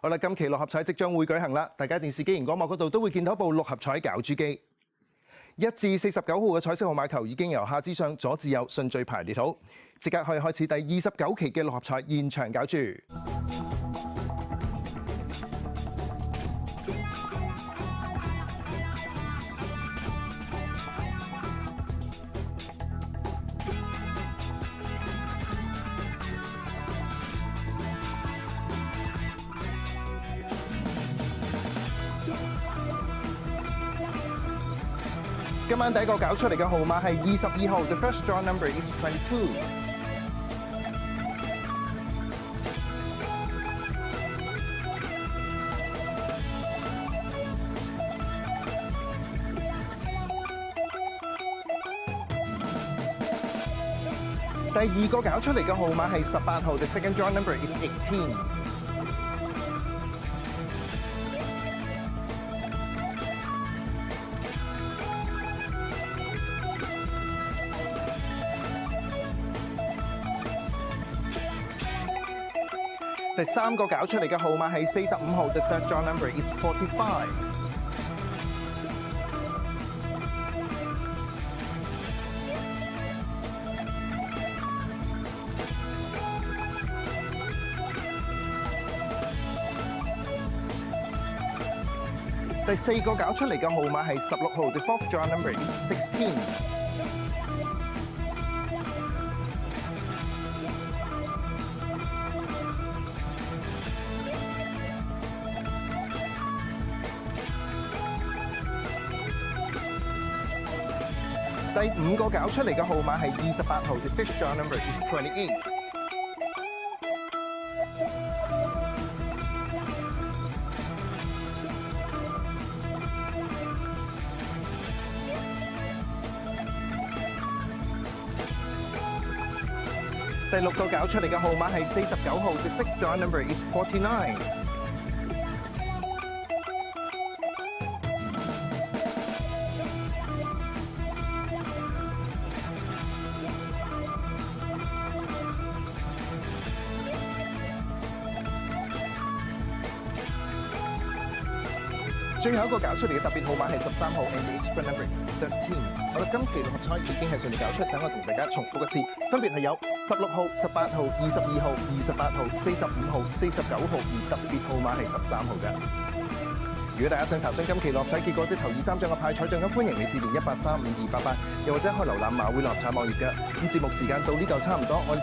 好啦，今期六合彩即將會舉行啦，大家電視機、熒光幕嗰度都會見到一部六合彩攪珠機。1至49號嘅彩色號碼球已經由下至上、左至右順序排列好，即刻可以開始第29期嘅六合彩現場攪珠。今晚第一個搞出嚟嘅號碼係22號 ，The first draw number is 22。第二個搞出嚟嘅號碼係18號 ，The second draw number is 18。第三個搞出嚟嘅號碼係45號 ，The third draw number is 45。第四個搞出嚟嘅號碼係16號 ，The fourth draw number is 16。第五個搞出嚟嘅號碼係28號 ，The fifth draw number is 28。第六個搞出嚟嘅號碼係49號 ，The sixth draw number is 49。最後一個搞出嚟嘅特別號碼係13號 ，and the extra number is 13。好啦，今期六合彩已經係順利搞出，等我同大家重複一次，分別係有16號、18號、22號、28號、45號、49號，而特別號碼係13號嘅。如果大家想查詢今期六合彩結果啲頭2、3張嘅派彩獎金，歡迎你致電1835288，又或者可以瀏覽馬會六合彩網頁嘅。咁節目時間到呢度差唔多，我